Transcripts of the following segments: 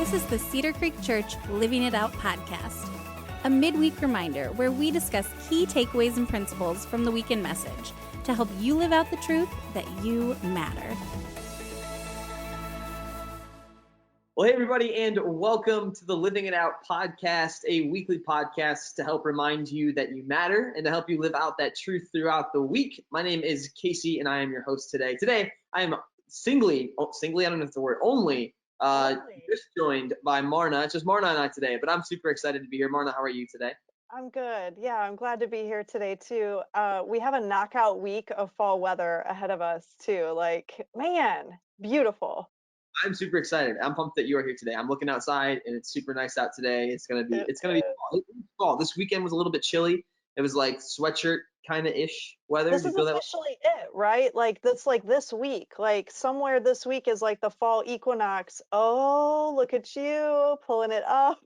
This is the Cedar Creek Church Living It Out podcast, a midweek reminder where we discuss key takeaways and principles from the weekend message to help you live out the truth that you matter. Well, hey, everybody, and welcome to the Living It Out podcast, a weekly podcast to help remind you that you matter and to help you live out that truth throughout the week. My name is Casey, and I am your host today. Today, I am singly, I don't know if the word, only just joined by Marna. It's just Marna and I today, but I'm super excited to be here. Marna, how are you today? I'm good. Yeah, I'm glad to be here today too. We have a knockout week of fall weather ahead of us too. Like, man, beautiful. I'm super excited. I'm pumped that you are here today. I'm looking outside and it's super nice out today. It's gonna be fall. This weekend was a little bit chilly. It was like sweatshirt kind of ish weather. This is officially it, right? Like this week. Like somewhere this week is like the fall equinox. Oh, look at you pulling it up.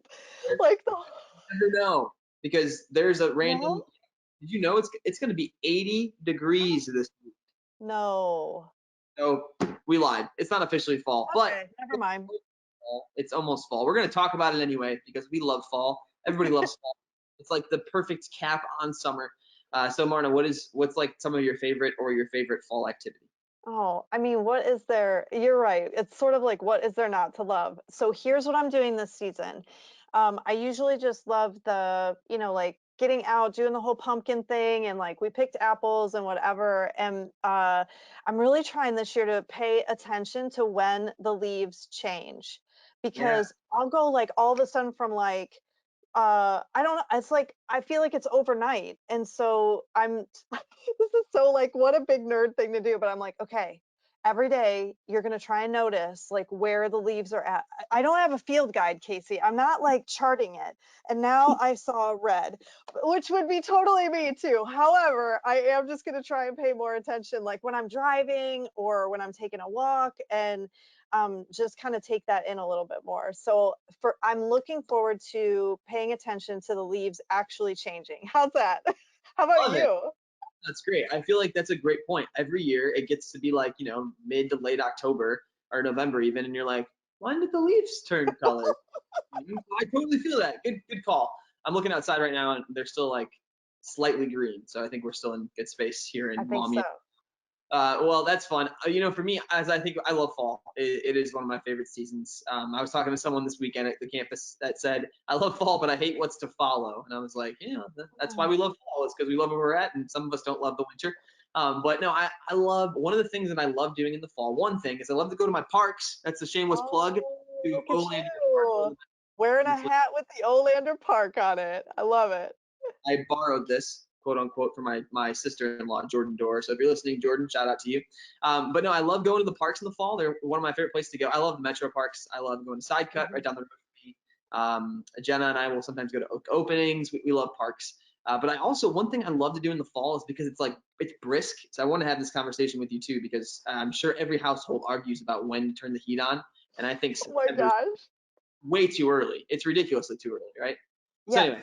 Like the I never know because there's a random. Did you know it's gonna be 80 degrees this week? No. So we lied. It's not officially fall, but never mind. It's almost fall. We're going to talk about it anyway because we love fall. Everybody loves fall. It's like the perfect cap on summer. So Marna, what's like some of your favorite fall activity? Oh, I mean, what is there? You're right. It's sort of like, what is there not to love? So here's what I'm doing this season. I usually just love the, like getting out, doing the whole pumpkin thing, and like we picked apples and whatever. And I'm really trying this year to pay attention to when the leaves change, because I'll go like all of a sudden from like I don't know, it's like I feel like it's overnight, and so I'm this is so like what a big nerd thing to do, but I'm like, okay, every day you're going to try and notice like where the leaves are at. I don't have a field guide, Casey. I'm not like charting it, and now I saw red, which would be totally me too. However, I am just going to try and pay more attention like when I'm driving or when I'm taking a walk, and just kind of take that in a little bit more. So I'm looking forward to paying attention to the leaves actually changing. How's that? How about you? That's great. I feel like that's a great point. Every year it gets to be like, mid to late October or November even, and you're like, when did the leaves turn color? I totally feel that. Good call. I'm looking outside right now and they're still like slightly green. So I think we're still in good space here in Maumee. Well, that's fun. For me, as I think I love fall. It is one of my favorite seasons. I was talking to someone this weekend at the campus that said, I love fall, but I hate what's to follow. And I was like, that's why we love fall. It's because we love where we're at, and some of us don't love the winter. But no, I love, one of the things that I love doing in the fall, one thing is I love to go to my parks. That's a shameless plug. To Olander Park. Wearing a hat with the Olander Park on it. I love it. I borrowed this, quote unquote, from my sister-in-law, Jordan Dorr. So if you're listening, Jordan, shout out to you. But no, I love going to the parks in the fall. They're one of my favorite places to go. I love the metro parks. I love going to Sidecut right down the road from me. Jenna and I will sometimes go to openings. We love parks. But I also, one thing I love to do in the fall is because it's brisk. So I want to have this conversation with you too, because I'm sure every household argues about when to turn the heat on. And I think September's way too early. It's ridiculously too early, right? Yeah. So anyway.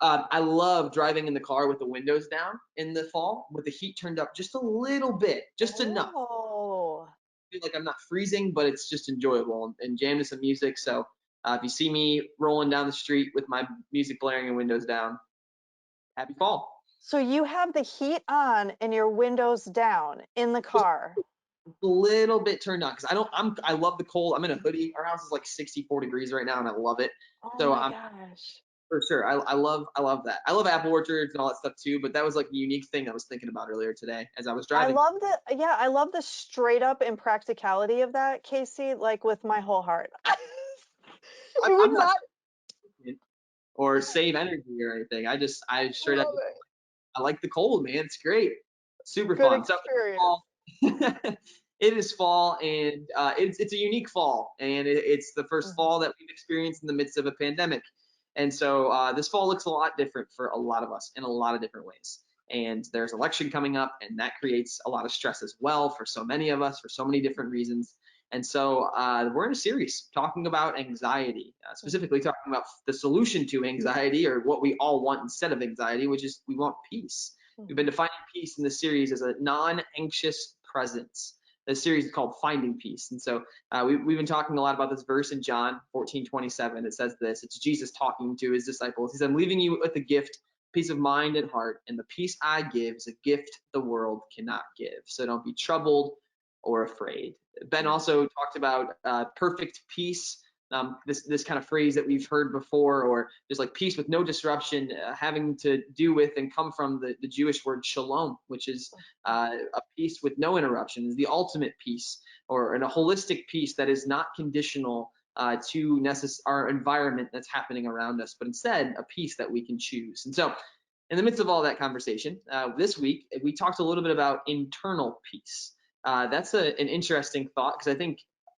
I love driving in the car with the windows down in the fall with the heat turned up just a little bit, just enough. I feel like I'm not freezing, but it's just enjoyable, and jam to some music. So if you see me rolling down the street with my music blaring and windows down, happy fall. So you have the heat on and your windows down in the car. A little bit turned on because I love the cold. I'm in a hoodie. Our house is like 64 degrees right now, and I love it. Oh my gosh. For sure. I love that. I love apple orchards and all that stuff too, but that was like the unique thing I was thinking about earlier today as I was driving. I love the straight up impracticality of that, Casey, like with my whole heart. I'm not or save energy or anything. I straight up I like the cold, man. It's great. Super fun. So it is fall, and it's a unique fall, and it's the first fall that we've experienced in the midst of a pandemic. And so this fall looks a lot different for a lot of us in a lot of different ways. And there's election coming up, and that creates a lot of stress as well for so many of us for so many different reasons. And so we're in a series talking about anxiety, specifically talking about the solution to anxiety, or what we all want instead of anxiety, which is we want peace. We've been defining peace in this series as a non-anxious presence. The series is called Finding Peace. And so we've been talking a lot about this verse in John 14:27. It says this. It's Jesus talking to his disciples. He said, I'm leaving you with a gift, peace of mind and heart, and the peace I give is a gift the world cannot give. So don't be troubled or afraid. Ben also talked about perfect peace. This kind of phrase that we've heard before, or just like peace with no disruption, having to do with and come from the Jewish word shalom, which is a peace with no interruption, is the ultimate peace, or a holistic peace that is not conditional to our environment that's happening around us, but instead a peace that we can choose. And so in the midst of all that conversation, this week, we talked a little bit about internal peace. That's an interesting thought, because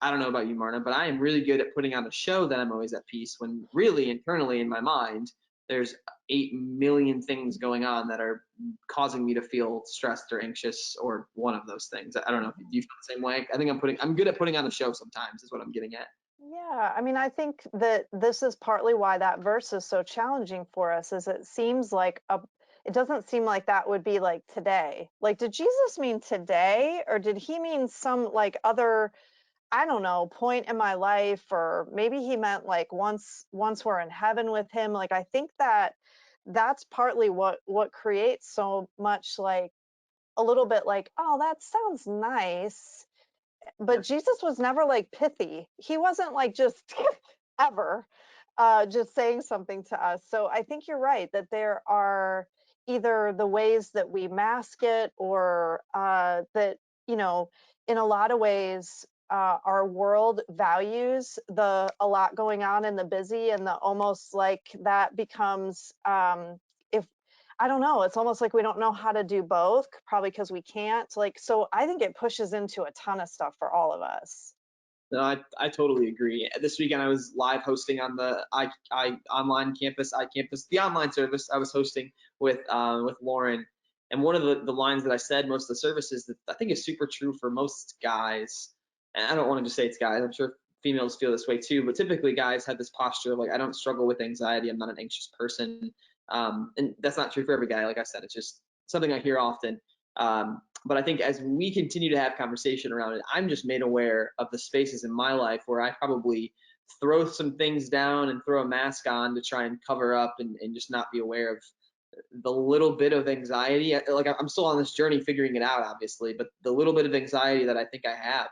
I don't know about you, Marna, but I am really good at putting on a show that I'm always at peace, when really internally in my mind, there's 8 million things going on that are causing me to feel stressed or anxious, or one of those things. I don't know if you feel the same way. I think I'm good at putting on a show sometimes, is what I'm getting at. Yeah, I mean, I think that this is partly why that verse is so challenging for us, is it doesn't seem like that would be like today. Like, did Jesus mean today, or did he mean some like other, I don't know, point in my life, or maybe he meant like once we're in heaven with him. Like, I think that that's partly what creates so much, like a little bit like, oh, that sounds nice. But Yep. Jesus was never like pithy. He wasn't like just ever just saying something to us. So I think you're right that there are either the ways that we mask it, or that, you know, in a lot of ways, our world values a lot going on in the busy, and the almost like that becomes, if I don't know, it's almost like we don't know how to do both, probably because we can't. Like, so I think it pushes into a ton of stuff for all of us. No, I totally agree. This weekend I was live hosting on the I online campus, iCampus, the online service I was hosting with Lauren. And one of the lines that I said most of the services that I think is super true for most guys, and I don't want to just say it's guys, I'm sure females feel this way too, but typically guys have this posture of like, I don't struggle with anxiety, I'm not an anxious person. And that's not true for every guy. Like I said, it's just something I hear often. But I think as we continue to have conversation around it, I'm just made aware of the spaces in my life where I probably throw some things down and throw a mask on to try and cover up, and just not be aware of the little bit of anxiety. Like, I'm still on this journey figuring it out, obviously, but the little bit of anxiety that I think I have.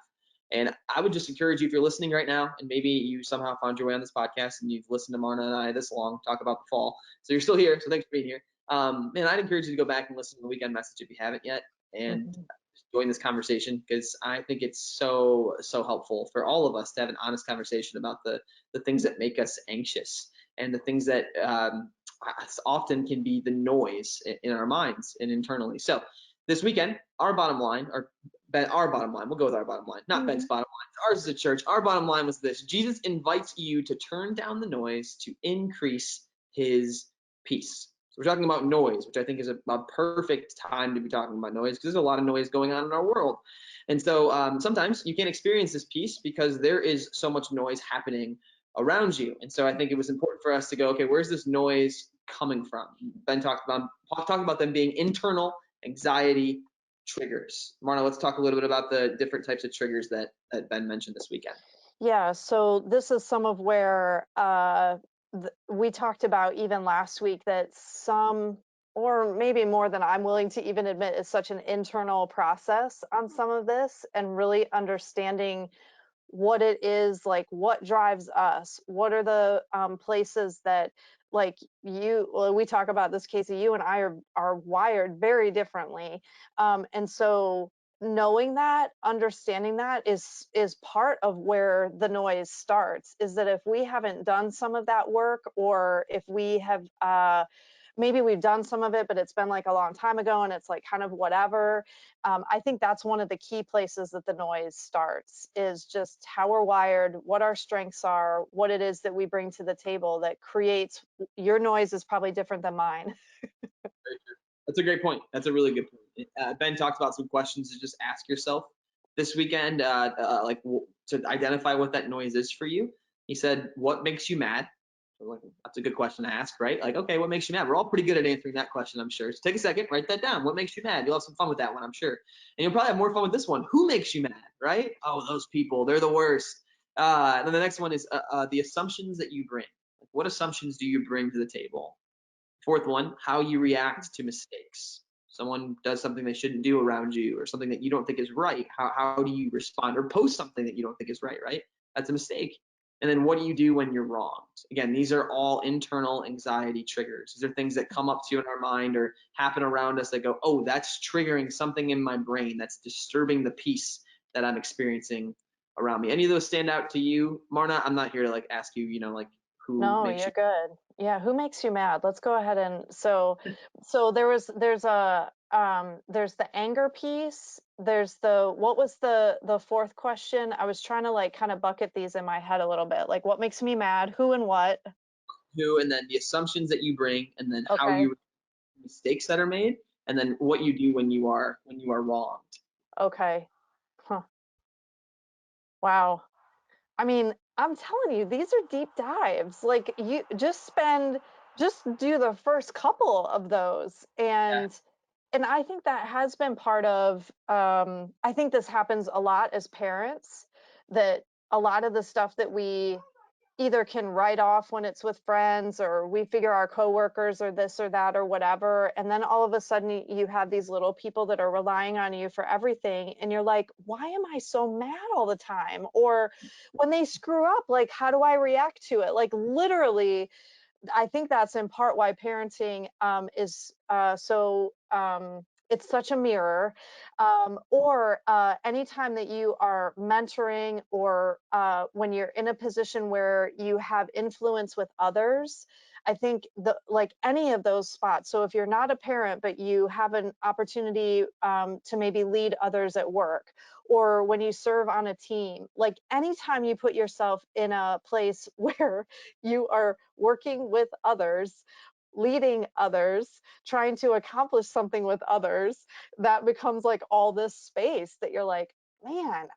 And I would just encourage you, if you're listening right now, and maybe you somehow found your way on this podcast and you've listened to Marna and I this long talk about the fall, so you're still here, so thanks for being here. Man, I'd encourage you to go back and listen to the weekend message if you haven't yet, and Mhm. join this conversation, because I think it's so helpful for all of us to have an honest conversation about the things that make us anxious, and the things that often can be the noise in our minds and internally. So this weekend, our bottom line, we'll go with our bottom line, not Ben's Mhm. bottom line. Ours is a church. Our bottom line was this: Jesus invites you to turn down the noise to increase his peace. So we're talking about noise, which I think is a perfect time to be talking about noise, because there's a lot of noise going on in our world. And so sometimes you can't experience this peace because there is so much noise happening around you. And so I think it was important for us to go, okay, where's this noise coming from? Ben talked about them being internal anxiety triggers. Marna, let's talk a little bit about the different types of triggers that Ben mentioned this weekend. Yeah, so this is some of where we talked about even last week, that some, or maybe more than I'm willing to even admit, is such an internal process on some of this, and really understanding what it is, like what drives us, what are the places that, like, well, we talk about this, Casey, you and I are wired very differently, and so knowing that, understanding that is part of where the noise starts. Is that if we haven't done some of that work, or if we have maybe we've done some of it, but it's been like a long time ago, and it's like kind of whatever. I think that's one of the key places that the noise starts, is just how we're wired, what our strengths are, what it is that we bring to the table that creates. Your noise is probably different than mine. That's a great point. That's a really good point. Ben talked about some questions to just ask yourself this weekend, to identify what that noise is for you. He said, what makes you mad? That's a good question to ask, right? Like, okay, what makes you mad? We're all pretty good at answering that question, I'm sure. So take a second, write that down. What makes you mad? You'll have some fun with that one, I'm sure. And you'll probably have more fun with this one. Who makes you mad, right? Oh, those people, they're the worst. And then the next one is the assumptions that you bring. What assumptions do you bring to the table? Fourth one, how you react to mistakes. Someone does something they shouldn't do around you, or something that you don't think is right. How do you respond? Or post something that you don't think is right, right? That's a mistake. And then what do you do when you're wronged? Again, these are all internal anxiety triggers. These are things that come up to you in our mind or happen around us that go, oh, that's triggering something in my brain that's disturbing the peace that I'm experiencing around me. Any of those stand out to you, Marna? I'm not here to like ask you, like who No, makes you're you. good. Yeah, who makes you mad? Let's go ahead and so there's the anger piece. There's what was the fourth question? I was trying to like kind of bucket these in my head a little bit. Like what makes me mad, who and what. Who, and then the assumptions that you bring, and then how Okay. you mistakes that are made, and then what you do when you are wronged. Okay. Huh. Wow. I mean, I'm telling you, these are deep dives. Like you just do the first couple of those. Yeah. And I think that has been part of I think this happens a lot as parents, that a lot of the stuff that we either can write off when it's with friends, or we figure our coworkers or this or that or whatever, and then all of a sudden you have these little people that are relying on you for everything, and you're like, why am I so mad all the time? Or when they screw up, like, how do I react to it? Like literally, I think that's in part why parenting is it's such a mirror. Or anytime that you are mentoring, or when you're in a position where you have influence with others, I think like any of those spots. So if you're not a parent, but you have an opportunity to maybe lead others at work, or when you serve on a team, like anytime you put yourself in a place where you are working with others, leading others, trying to accomplish something with others, that becomes like all this space that you're like, man,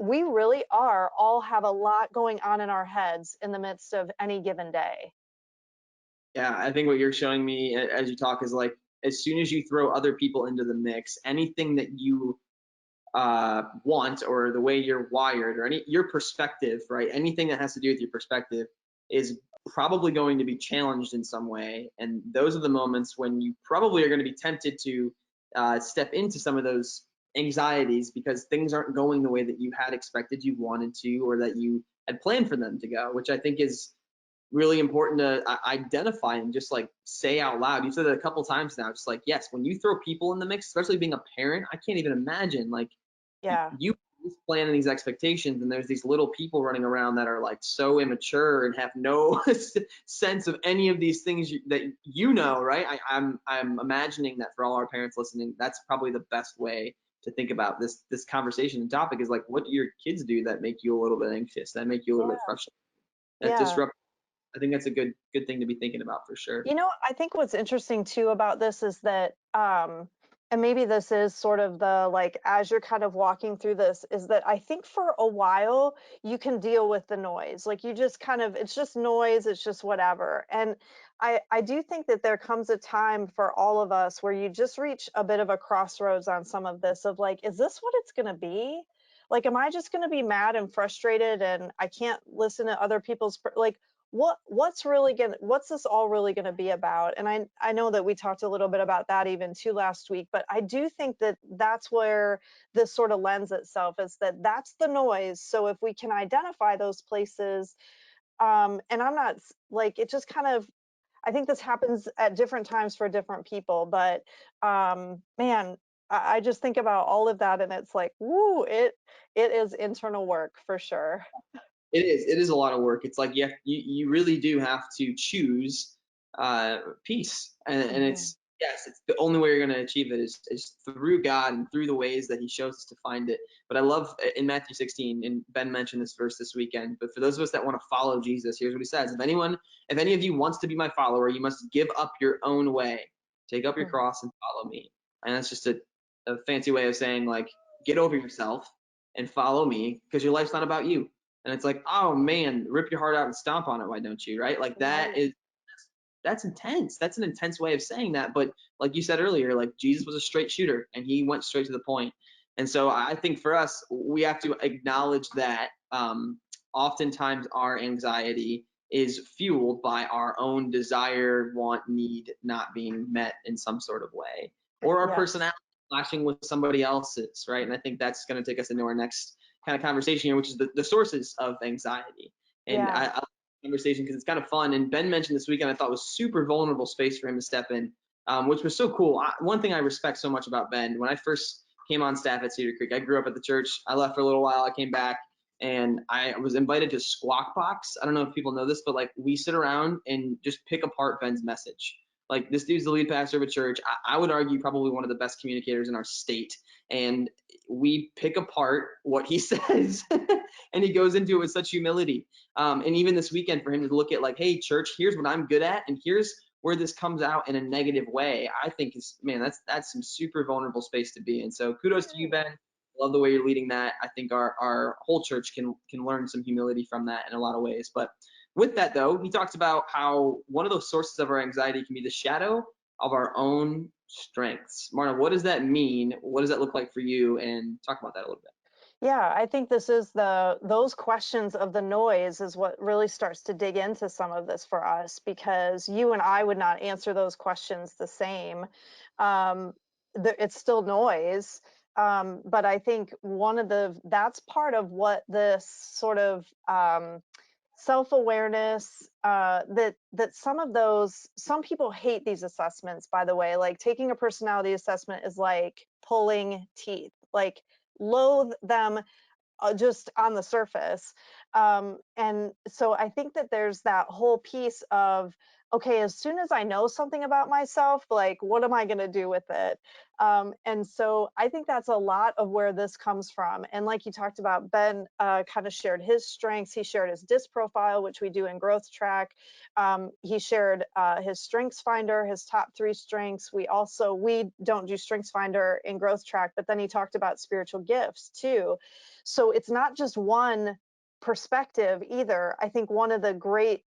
we really are all have a lot going on in our heads in the midst of any given day. Yeah, I think what you're showing me as you talk is like, as soon as you throw other people into the mix, anything that you want, or the way you're wired, or your perspective, right? Anything that has to do with your perspective is probably going to be challenged in some way. And those are the moments when you probably are going to be tempted to step into some of those anxieties, because things aren't going the way that you had expected, you wanted to, or that you had planned for them to go, which I think is really important to identify and just like say out loud. You've said it a couple times now, just like, yes, when you throw people in the mix, especially being a parent, I can't even imagine like Yeah. you plan these expectations, and there's these little people running around that are like so immature and have no sense of any of these things that right? I'm imagining that for all our parents listening, that's probably the best way to think about this conversation and topic, is like, what do your kids do that make you a little bit anxious, that make you a little bit Yeah. frustrated, that Yeah. disrupt? I think that's a good thing to be thinking about for sure. I think what's interesting too about this is that, and maybe this is sort of the like, as you're kind of walking through this, is that I think for a while you can deal with the noise. Like you just kind of, it's just noise, it's just whatever. And I do think that there comes a time for all of us where you just reach a bit of a crossroads on some of this, of like, is this what it's going to be? Like, am I just going to be mad and frustrated and I can't listen to other people's, like, what's this all really going to be about? And I know that we talked a little bit about that even too last week, but I do think that that's where this sort of lends itself, is that that's the noise. So if we can identify those places, and I'm not like, it just kind of, I think this happens at different times for different people, but man, I just think about all of that and it's like, woo, it is internal work for sure. It is a lot of work. It's like you really do have to choose peace, and Mhm. it's, yes, it's the only way you're going to achieve it is through God and through the ways that He shows us to find it. But I love in Matthew 16, and Ben mentioned this verse this weekend. But for those of us that want to follow Jesus, here's what He says: if any of you wants to be my follower, you must give up your own way, take up your Mhm. cross, and follow me. And that's just a fancy way of saying, like, get over yourself and follow me, because your life's not about you. And it's like, oh man, rip your heart out and stomp on it. Why don't you? Right? Like that's intense. That's an intense way of saying that. But like you said earlier, like Jesus was a straight shooter and he went straight to the point. And so I think for us, we have to acknowledge that oftentimes our anxiety is fueled by our own desire, want, need not being met in some sort of way, or our Yes. personality clashing with somebody else's, right? And I think that's going to take us into our next kind of conversation here, which is the sources of anxiety. And Yeah. I conversation because it's kind of fun. And Ben mentioned this weekend I thought was super vulnerable space for him to step in, which was so cool. One thing I respect so much about Ben, when I first came on staff at Cedar Creek, I grew up at the church. I left for a little while. I came back and I was invited to Squawk Box. I don't know if people know this, but like we sit around and just pick apart Ben's message. Like this dude's the lead pastor of a church. I would argue probably one of the best communicators in our state. And we pick apart what he says and he goes into it with such humility. And even this weekend for him to look at like, hey, church, here's what I'm good at, and here's where this comes out in a negative way, I think is, man, that's some super vulnerable space to be in. So kudos to you, Ben. Love the way you're leading that. I think our whole church can learn some humility from that in a lot of ways. But with that, though, he talks about how one of those sources of our anxiety can be the shadow of our own strengths. Marna, what does that mean? What does that look like for you? And talk about that a little bit. Yeah, I think this is those questions of the noise is what really starts to dig into some of this for us, because you and I would not answer those questions the same. Um, it's still noise, but I think that's part of what this sort of self-awareness, that some people hate these assessments, by the way. Like taking a personality assessment is like pulling teeth, like loathe them just on the surface. And so I think that there's that whole piece of, okay, as soon as I know something about myself, like, what am I going to do with it? And so I think that's a lot of where this comes from. And like you talked about, Ben kind of shared his strengths. He shared his DISC profile, which we do in Growth Track. He shared his Strengths Finder, his top 3 strengths. We don't do Strengths Finder in Growth Track, but then he talked about spiritual gifts too. So it's not just one perspective either. I think one of the great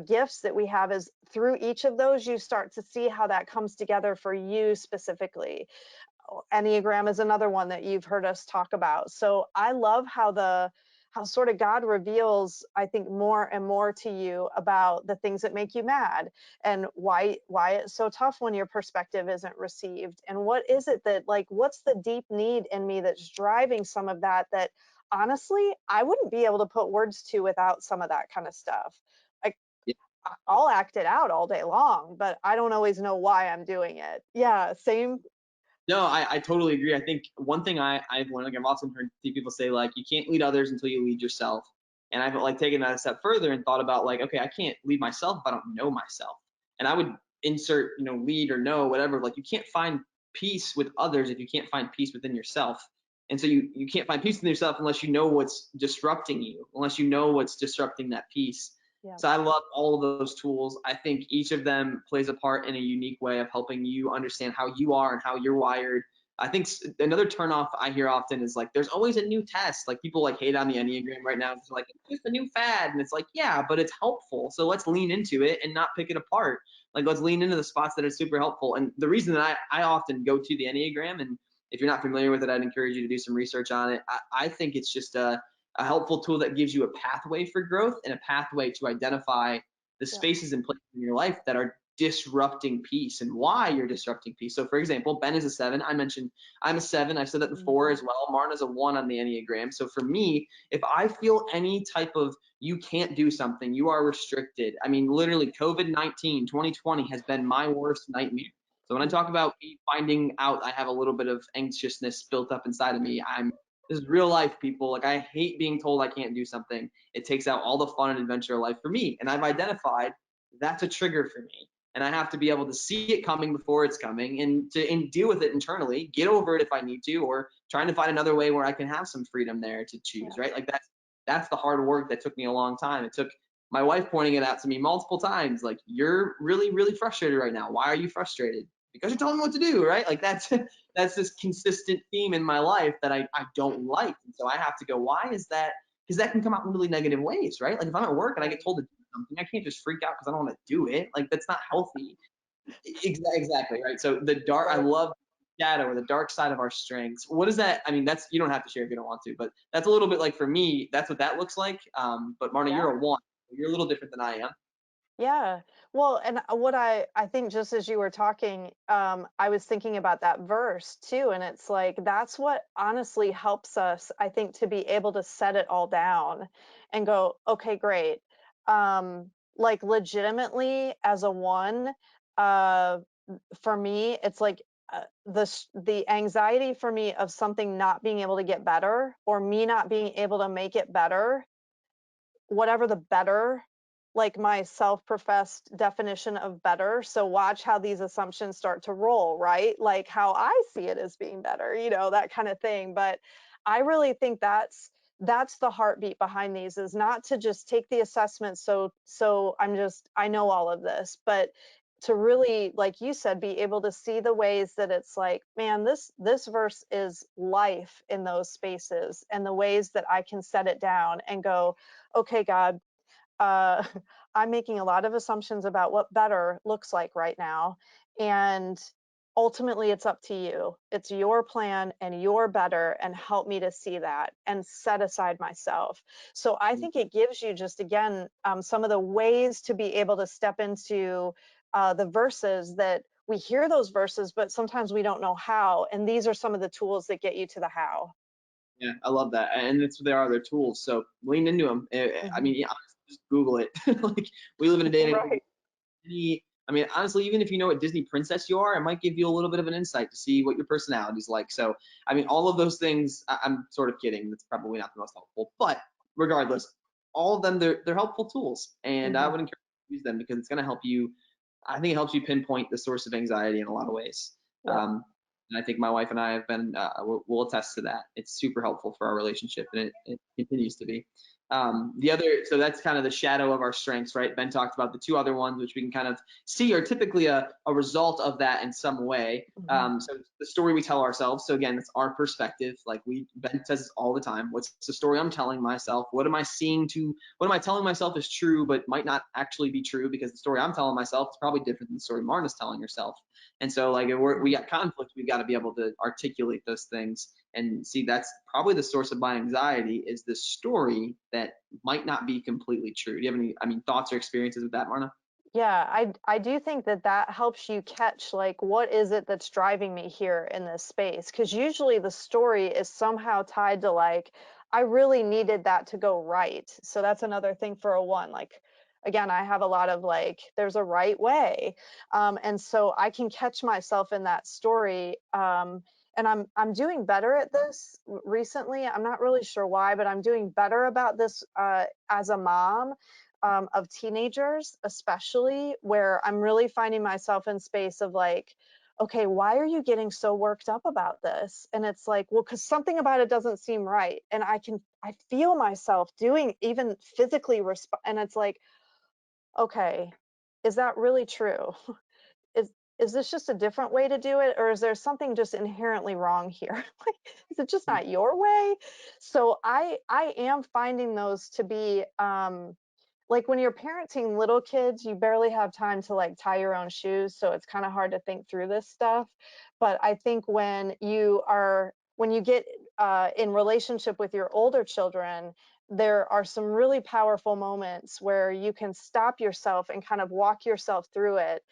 gifts that we have is through each of those, you start to see how that comes together for you specifically. Enneagram is another one that you've heard us talk about. So I love how sort of God reveals, I think, more and more to you about the things that make you mad, and why it's so tough when your perspective isn't received, and what is it that, like, what's the deep need in me that's driving some of that honestly I wouldn't be able to put words to without some of that kind of stuff. Like, I'll act it out all day long, but I don't always know why I'm doing it. Yeah, same. No, I totally agree. I think one thing I've learned, like I've often heard people say, like, you can't lead others until you lead yourself. And I've like taken that a step further and thought about like, okay, I can't lead myself if I don't know myself. And I would insert, lead or know, whatever. Like you can't find peace with others if you can't find peace within yourself. And so you can't find peace within yourself unless you know what's disrupting you, unless you know what's disrupting that peace. Yeah. So I love all of those tools. I think each of them plays a part in a unique way of helping you understand how you are and how you're wired. I think another turnoff I hear often is like, there's always a new test. Like people like hate on the Enneagram right now. It's like, it's just a new fad. And it's like, yeah, but it's helpful. So let's lean into it and not pick it apart. Like let's lean into the spots that are super helpful. And the reason that I often go to the Enneagram, and if you're not familiar with it, I'd encourage you to do some research on it. I think it's just a helpful tool that gives you a pathway for growth and a pathway to identify the spaces and places in your life that are disrupting peace and why you're disrupting peace. So for example, Ben is a 7. I mentioned I'm a 7. I've said that before as well. Marna's a 1 on the Enneagram. So for me, if I feel any type of you can't do something, you are restricted. I mean, literally COVID-19, 2020 has been my worst nightmare. So when I talk about me finding out I have a little bit of anxiousness built up inside of me, this is real life, people. Like I hate being told I can't do something. It takes out all the fun and adventure of life for me. And I've identified that's a trigger for me. And I have to be able to see it coming before it's coming and deal with it internally, get over it if I need to, or trying to find another way where I can have some freedom there to choose, right? Like that's the hard work that took me a long time. It took my wife pointing it out to me multiple times. Like, you're really, really frustrated right now. Why are you frustrated? Because you're telling me what to do, right? Like that's this consistent theme in my life that I don't like. And so I have to go, why is that because that can come out in really negative ways, right? Like if I'm at work and I get told to do something, I can't just freak out because I don't want to do it. Like that's not healthy. Exactly, right. So the dark, I Right. love shadow or the dark side of our strengths. What is that? I mean, that's, you don't have to share if you don't want to, but that's a little bit like for me, that's what that looks like. But Marna, Yeah. you're a one. You're a little different than I am. Yeah. Well, and what I think just as you were talking, I was thinking about that verse too, and it's like that's what honestly helps us, I think, to be able to set it all down and go, okay, great. Like legitimately as a one, uh, for me, it's like the anxiety for me of something not being able to get better or me not being able to make it better, whatever the better, like my self-professed definition of better. So watch how these assumptions start to roll, right? Like how I see it as being better, that kind of thing. But I really think that's the heartbeat behind these, is not to just take the assessment so I know all of this, but to really, like you said, be able to see the ways that it's like, man, this verse is life in those spaces, and the ways that I can set it down and go, okay, God, uh, I'm making a lot of assumptions about what better looks like right now. And ultimately, it's up to you. It's your plan and your better, and help me to see that and set aside myself. So I think it gives you just, again, some of the ways to be able to step into the verses that we hear those verses, but sometimes we don't know how. And these are some of the tools that get you to the how. Yeah, I love that, and that's what they are. Their tools. So lean into them. I Mhm. mean, yeah, honestly, just Google it. Like we live in a day and Right. I mean, honestly, even if you know what Disney princess you are, it might give you a little bit of an insight to see what your personality is like. So, I mean, all of those things, I'm sort of kidding. That's probably not the most helpful, but regardless, all of them, they're helpful tools, and I Mhm. would encourage you to use them because it's going to help you. I think it helps you pinpoint the source of anxiety in a lot of ways. Yep. And I think my wife and I have been, we'll attest to that. It's super helpful for our relationship, and it continues to be. The other, so that's kind of the shadow of our strengths, right? Ben talked about the two other ones, which we can kind of see are typically a result of that in some way. Mhm. So the story we tell ourselves. So again, it's our perspective. Like Ben says this all the time. What's the story I'm telling myself? What am I telling myself is true, but might not actually be true, because the story I'm telling myself is probably different than the story Marna's telling herself. And so like if we got conflict, we got to be able to articulate those things and see that's probably the source of my anxiety, is this story that might not be completely true. Do you have any, I mean, thoughts or experiences with that, Marna? Yeah, I do think that helps you catch, like, what is it that's driving me here in this space? Because usually the story is somehow tied to, like, I really needed that to go right. So that's another thing for a one. Like, again, I have a lot of like, there's a right way, and so I can catch myself in that story. And I'm doing better at this recently. I'm not really sure why, but I'm doing better about this as a mom of teenagers, especially, where I'm really finding myself in space of like, okay, why are you getting so worked up about this? And it's like, well, because something about it doesn't seem right. And I feel myself doing, even physically and it's like, okay, is that really true? Is is this just a different way to do it, or is there something just inherently wrong here? Like, is it just not your way? So I am finding those to be like when you're parenting little kids, you barely have time to like tie your own shoes, so it's kind of hard to think through this stuff. But I think when you get in relationship with your older children, there are some really powerful moments where you can stop yourself and kind of walk yourself through it,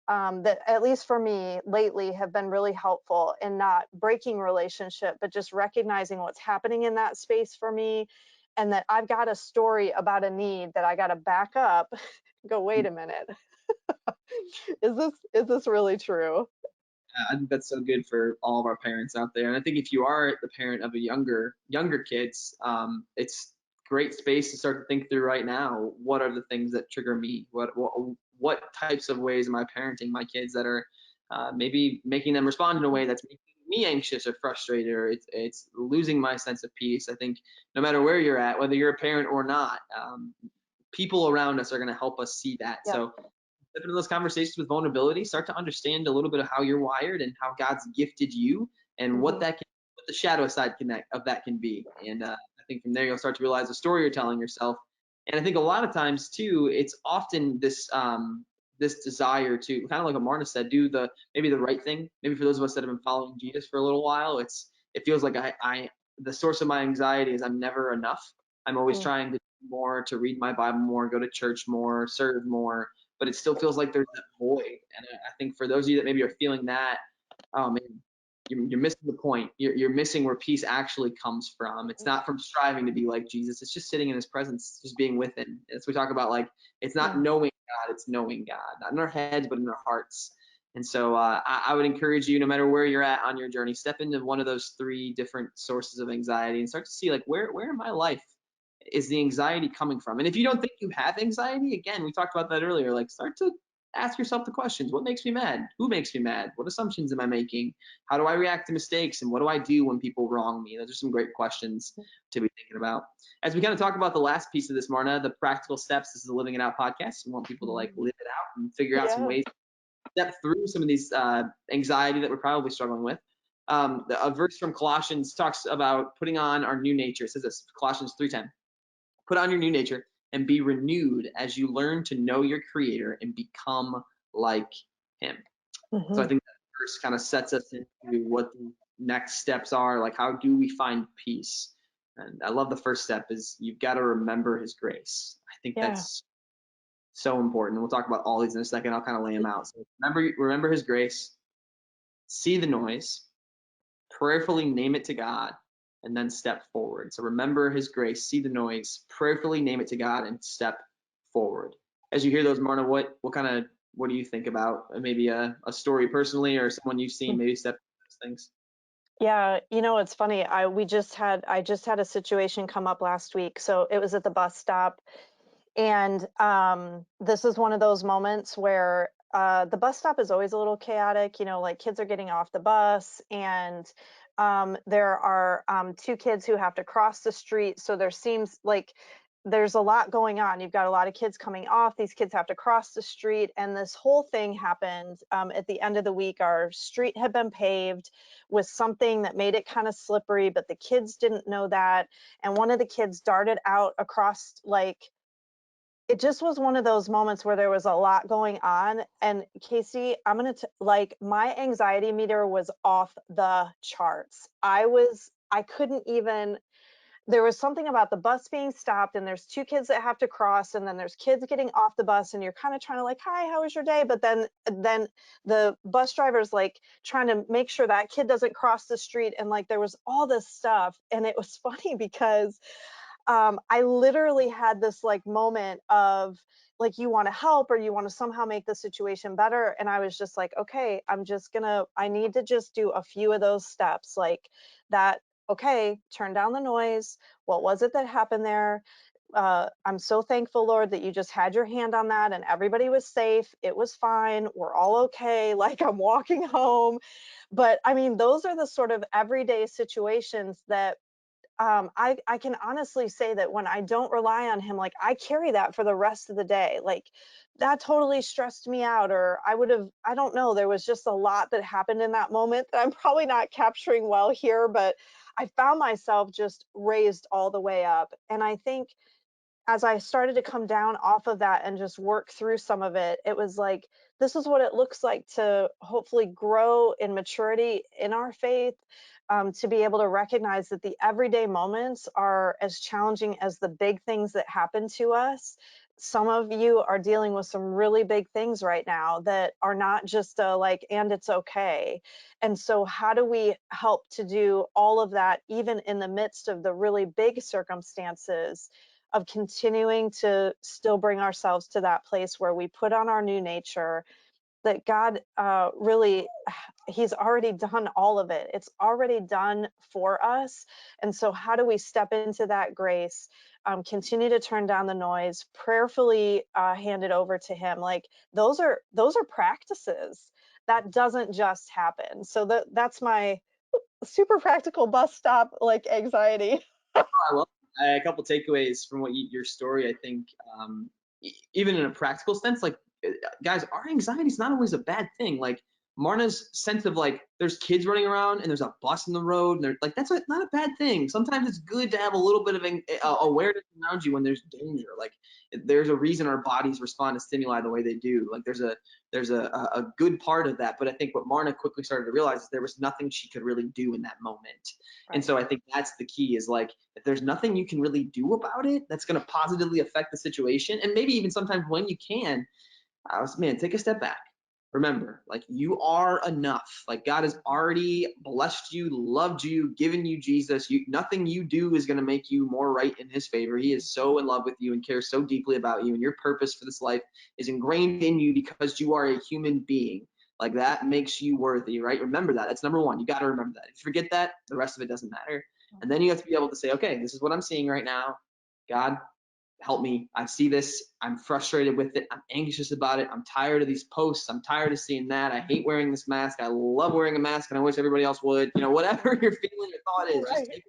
that at least for me lately have been really helpful in not breaking relationship, but just recognizing what's happening in that space for me, and that I've got a story about a need that I got to back up, go, wait a minute, is this really true? I think that's so good for all of our parents out there. And I think if you are the parent of a younger kids, it's great space to start to think through right now. What are the things that trigger me? What types of ways am I parenting my kids that are maybe making them respond in a way that's making me anxious or frustrated, or it's losing my sense of peace. I think no matter where you're at, whether you're a parent or not, people around us are going to help us see that. Yep. So step into those conversations with vulnerability, start to understand a little bit of how you're wired and how God's gifted you, and Hmm. what the shadow side of that can be. And I I think from there you'll start to realize the story you're telling yourself. And I think a lot of times too, it's often this desire to, kind of like what Marna said, do maybe the right thing. Maybe for those of us that have been following Jesus for a little while, it feels like the source of my anxiety is I'm never enough. I'm always trying to do more, to read my Bible more, go to church more, serve more, but it still feels like there's that void. And I think for those of you that maybe are feeling that, oh man, you're missing the point. You're missing where peace actually comes from. It's not from striving to be like Jesus. It's just sitting in his presence, just being with him. As we talk about, like, it's not knowing God, it's knowing God, not in our heads, but in our hearts. And so I would encourage you, no matter where you're at on your journey, step into one of those 3 different sources of anxiety and start to see, like, where in my life is the anxiety coming from? And if you don't think you have anxiety, again, we talked about that earlier, like, start to ask yourself the questions. What makes me mad? Who makes me mad? What assumptions am I making? How do I react to mistakes? And what do I do when people wrong me? Those are some great questions to be thinking about. As we kind of talk about the last piece of this, Marna, the practical steps. This is a Living It Out podcast. We want people to, like, live it out and figure out some ways to step through some of these anxiety that we're probably struggling with. A verse from Colossians talks about putting on our new nature. It says this, Colossians 3:10. Put on your new nature and be renewed as you learn to know your creator and become like him. So I think that verse kind of sets us into what the next steps are. Like, how do we find peace? And I love the first step is you've got to remember his grace. I think that's so important. We'll talk about all these in a second. I'll kind of lay them out. So remember his grace, see the noise, prayerfully name it to God, and then step forward. So remember his grace, see the noise, prayerfully name it to God, and step forward. As you hear those, Marna, what do you think about maybe a story personally or someone you've seen maybe step those things? Yeah, it's funny. I just had a situation come up last week. So it was at the bus stop, and this is one of those moments where the bus stop is always a little chaotic. Like, kids are getting off the bus, and there are 2 kids who have to cross the street. So there seems like there's a lot going on. You've got a lot of kids coming off. These kids have to cross the street, and this whole thing happened at the end of the week. Our street had been paved with something that made it kind of slippery, but the kids didn't know that. And one of the kids darted out across, like, it just was one of those moments where there was a lot going on. And Casey, I'm going to, like, my anxiety meter was off the charts. I couldn't even, there was something about the bus being stopped, and there's 2 kids that have to cross, and then there's kids getting off the bus, and you're kind of trying to, like, hi, how was your day? But then the bus driver's, like, trying to make sure that kid doesn't cross the street. And, like, there was all this stuff. And it was funny because I literally had this, like, moment of, like, you want to help or you want to somehow make the situation better. And I was just like, okay, I need to just do a few of those steps, like that. Okay, turn down the noise. What was it that happened there? I'm so thankful, Lord, that you just had your hand on that and everybody was safe. It was fine. We're all okay. Like, I'm walking home. But I mean, those are the sort of everyday situations that I can honestly say that when I don't rely on him, like, I carry that for the rest of the day. Like, that totally stressed me out, or I don't know, there was just a lot that happened in that moment that I'm probably not capturing well here, but I found myself just raised all the way up. And I think as I started to come down off of that and just work through some of it, it was like, this is what it looks like to hopefully grow in maturity in our faith, to be able to recognize that the everyday moments are as challenging as the big things that happen to us. Some of you are dealing with some really big things right now that are not just like, and it's okay. And so, how do we help to do all of that, even in the midst of the really big circumstances? Of continuing to still bring ourselves to that place where we put on our new nature, that God really, he's already done all of it. It's already done for us. And so how do we step into that grace, continue to turn down the noise, prayerfully hand it over to him? Like, those are practices. That doesn't just happen. So that's my super practical bus stop, like, anxiety. I love a couple takeaways from your story. I think even in a practical sense, like, guys, our anxiety is not always a bad thing. Like, Marna's sense of like, there's kids running around and there's a bus in the road, and they're like, that's not a bad thing. Sometimes it's good to have a little bit of awareness around you when there's danger. Like, there's a reason our bodies respond to stimuli the way they do. Like, there's a good part of that. But I think what Marna quickly started to realize is there was nothing she could really do in that moment. Right. And so I think that's the key, is like, if there's nothing you can really do about it that's going to positively affect the situation, and maybe even sometimes when you can, take a step back. Remember, like, you are enough. Like, God has already blessed you, loved you, given you Jesus. Nothing you do is going to make you more right in his favor. He is so in love with you and cares so deeply about you, and your purpose for this life is ingrained in you because you are a human being. Like, that makes you worthy, right? Remember that. That's number one. You got to remember that. If you forget that, the rest of it doesn't matter. And then you have to be able to say, okay, this is what I'm seeing right now. God, help me. I see this. I'm frustrated with it. I'm anxious about it. I'm tired of these posts. I'm tired of seeing that. I hate wearing this mask. I love wearing a mask, and I wish everybody else would. Whatever your feeling or thought is, Right. just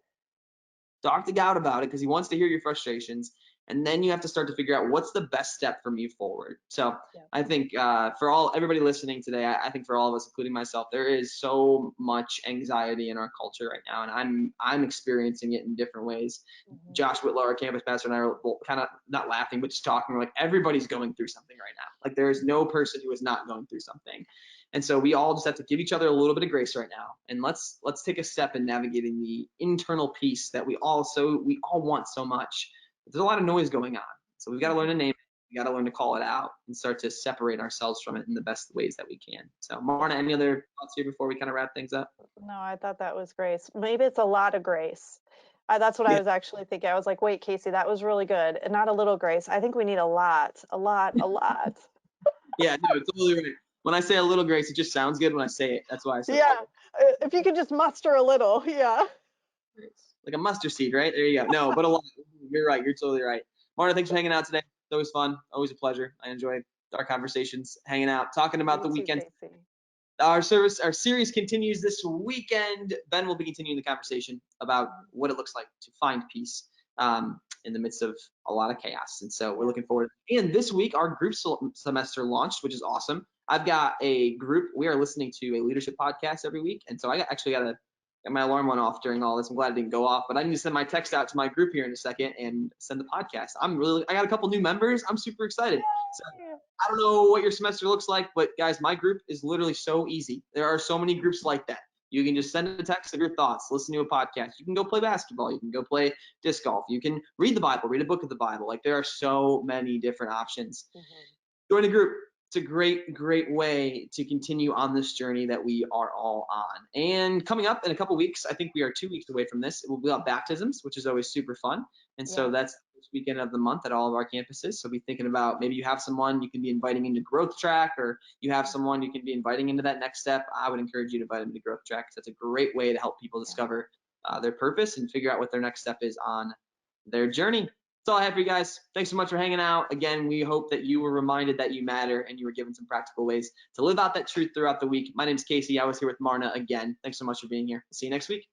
talk to God about it, because he wants to hear your frustrations. And then you have to start to figure out what's the best step for me forward. So yeah. I think for everybody listening today, I think for all of us, including myself, there is so much anxiety in our culture right now, and I'm experiencing it in different ways. Mm-hmm. Josh Whitlow, our campus pastor, and I are kind of not laughing, but just talking. We're like, everybody's going through something right now. Like, there is no person who is not going through something. And so we all just have to give each other a little bit of grace right now, and let's take a step in navigating the internal peace that we all want so much. There's a lot of noise going on, so we've got to learn to name it. We got to learn to call it out and start to separate ourselves from it in the best ways that we can. So, Marna, any other thoughts here before we kind of wrap things up? No, I thought that was grace. Maybe it's a lot of grace. That's what I was actually thinking. I was like, wait, Casey, that was really good, and not a little grace. I think we need a lot. Yeah, no, it's totally right. When I say a little grace, it just sounds good when I say it. That's why I say it. If you could just muster a little, yeah. Like a mustard seed, right? There you go. No, but a lot. You're right. You're totally right. Marna, thanks for hanging out today. It's always fun. Always a pleasure. I enjoy our conversations, hanging out, talking about the weekend. Our series continues this weekend. Ben will be continuing the conversation about what it looks like to find peace in the midst of a lot of chaos. And so we're looking forward. And this week, our group semester launched, which is awesome. I've got a group. We are listening to a leadership podcast every week. And so I actually got my alarm went off during all this. I'm glad it didn't go off, but I need to send my text out to my group here in a second and send the podcast. I got a couple new members. I'm super excited. So I don't know what your semester looks like, but guys, my group is literally so easy. There are so many groups like that. You can just send a text of your thoughts, listen to a podcast. You can go play basketball. You can go play disc golf. You can read the Bible, read a book of the Bible. Like, there are so many different options. Join the group. It's a great way to continue on this journey that we are all on. And coming up in a couple weeks, I think we are 2 weeks away from this. It will be about baptisms, which is always super fun. And so that's this weekend of the month at all of our campuses. So be thinking about, maybe you have someone you can be inviting into growth track, or you have someone you can be inviting into that next step. I would encourage you to invite them into growth track, because that's a great way to help people discover their purpose and figure out what their next step is on their journey. That's all I have for you guys. Thanks so much for hanging out. Again, we hope that you were reminded that you matter, and you were given some practical ways to live out that truth throughout the week. My name is Casey. I was here with Marna again. Thanks so much for being here. See you next week.